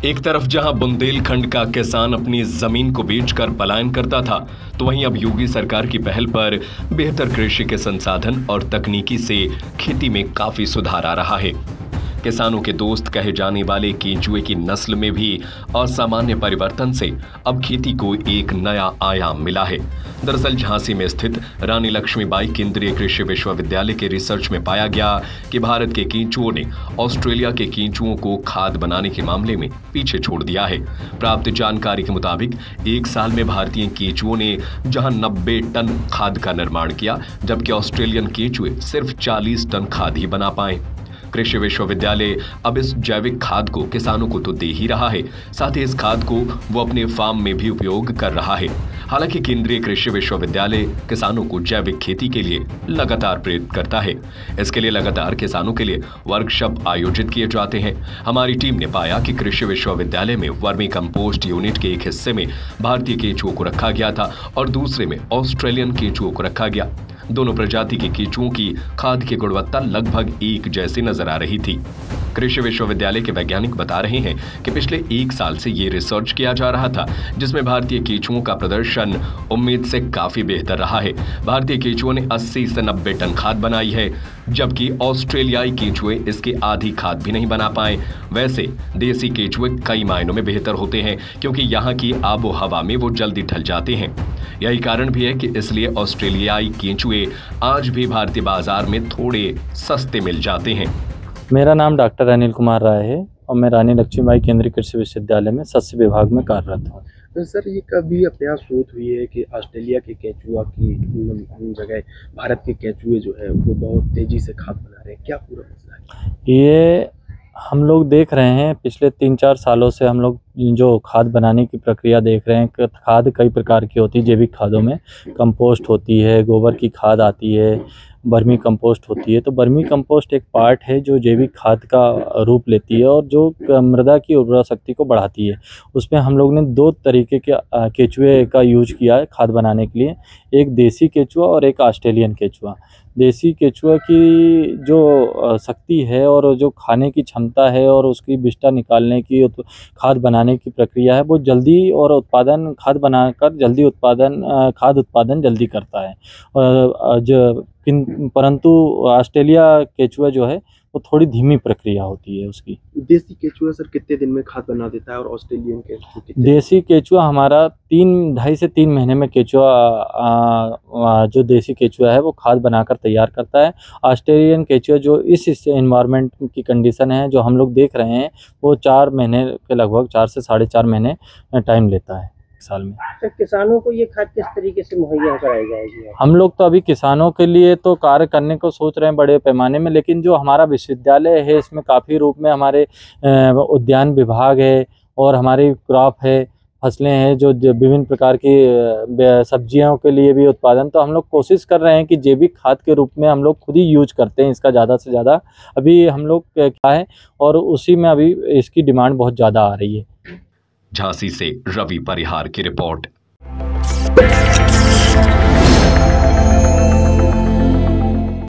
एक तरफ जहां बुंदेलखंड का किसान अपनी जमीन को बेचकर पलायन करता था, तो वहीं अब योगी सरकार की पहल पर बेहतर कृषि के संसाधन और तकनीकी से खेती में काफी सुधार आ रहा है। किसानों के दोस्त कहे जाने वाले केंचुए की नस्ल में भी असामान्य परिवर्तन से अब खेती को एक नया आयाम मिला है। दरअसल झांसी में स्थित रानी लक्ष्मीबाई केंद्रीय कृषि विश्वविद्यालय के रिसर्च में पाया गया कि भारत के केंचुओं ने ऑस्ट्रेलिया के केंचुओं को खाद बनाने के मामले में पीछे छोड़ दिया है। प्राप्त जानकारी के मुताबिक एक साल में भारतीय केंचुओं ने जहां 90 टन खाद का निर्माण किया, जबकि ऑस्ट्रेलियन केंचुए सिर्फ 40 टन खाद ही बना पाए। कृषि विश्वविद्यालय अब इस जैविक खाद को किसानों को तो दे ही रहा है, साथ ही इस खाद को वो अपने फार्म में भी उपयोग कर रहा है। हालांकि केंद्रीय कृषि विश्वविद्यालय किसानों को जैविक खेती के लिए लगातार प्रेरित करता है। इसके लिए लगातार किसानों के लिए वर्कशॉप आयोजित किए जाते हैं। हमारी टीम ने पाया कि कृषि विश्वविद्यालय में वर्मी कंपोस्ट यूनिट के एक हिस्से में भारतीय केंचुओं को रखा गया था और दूसरे में ऑस्ट्रेलियन केंचुओं को रखा गया। दोनों प्रजाति के केंचुओं की खाद की गुणवत्ता लगभग एक जैसी नजर आ रही थी। कृषि विश्वविद्यालय के वैज्ञानिक बता रहे हैं कि पिछले एक साल से ये रिसर्च किया जा रहा था, जिसमें भारतीय केंचुओं का प्रदर्शन उम्मीद से काफी बेहतर रहा है। भारतीय केंचुओं ने 80 से 90 टन खाद बनाई है, जबकि ऑस्ट्रेलियाई केंचुए इसके आधी खाद भी नहीं बना पाए। वैसे देसी केंचुए कई मायनों में बेहतर होते हैं, क्योंकि यहाँ की आबो हवा में वो जल्दी ढल जाते हैं। यही कारण भी है कि इसलिए ऑस्ट्रेलियाई केंचुए आज भी भारतीय बाजार में थोड़े सस्ते मिल जाते हैं। मेरा नाम डॉक्टर अनिल कुमार राय है और मैं रानी लक्ष्मीबाई केंद्रीय कृषि विश्वविद्यालय में सस्य विभाग में कार्यरत हूँ। तो सर, ये कभी अपने यहाँ शोध हुई है कि ऑस्ट्रेलिया के केंचुआ की जगह भारत के केंचुए जो है वो बहुत तेजी से खाद बना रहे हैं, क्या पूरा मसला है? ये हम लोग देख रहे हैं, पिछले 3-4 सालों से हम लोग जो खाद बनाने की प्रक्रिया देख रहे हैं। खाद कई प्रकार की होती है। जैविक खादों में कंपोस्ट होती है, गोबर की खाद आती है, वर्मी कंपोस्ट होती है। तो वर्मी कंपोस्ट एक पार्ट है जो जैविक खाद का रूप लेती है और जो मृदा की उर्वरा शक्ति को बढ़ाती है। उसमें हम लोग ने 2 तरीके के केंचुए का यूज किया है खाद बनाने के लिए, एक देसी केंचुआ और एक ऑस्ट्रेलियन केंचुआ। देसी केंचुआ की जो शक्ति है और जो खाने की क्षमता है और उसकी विष्ठा निकालने की, खाद बनाने की प्रक्रिया है, वो जल्दी और उत्पादन खाद बनाकर जल्दी खाद उत्पादन जल्दी करता है। परंतु ऑस्ट्रेलिया केंचुआ जो है वो थोड़ी धीमी प्रक्रिया होती है उसकी। देसी केंचुआ सर कितने दिन में खाद बना देता है और ऑस्ट्रेलियन केंचुआ कितने? देसी केंचुआ हमारा 2.5 से 3 महीने में केंचुआ जो देसी केंचुआ है वो खाद बनाकर तैयार करता है। ऑस्ट्रेलियन केंचुआ जो इस एनवायरनमेंट की कंडीशन है जो हम लोग देख रहे हैं, वो 4 महीने के लगभग 4 से 4.5 महीने टाइम लेता है साल में। तो किसानों को ये खाद किस तरीके से मुहैया कराई जाएगी? हम लोग तो अभी किसानों के लिए तो कार्य करने को सोच रहे हैं बड़े पैमाने में, लेकिन जो हमारा विश्वविद्यालय है इसमें काफ़ी रूप में हमारे उद्यान विभाग है और हमारी क्रॉप है, फसलें हैं, जो विभिन्न प्रकार की सब्जियों के लिए भी उत्पादन। तो हम लोग कोशिश कर रहे हैं कि जैविक खाद के रूप में हम लोग खुद ही यूज करते हैं इसका ज़्यादा से ज़्यादा। अभी हम लोग क्या है और उसी में अभी इसकी डिमांड बहुत ज़्यादा आ रही है। झांसी से रवि परिहार की रिपोर्ट।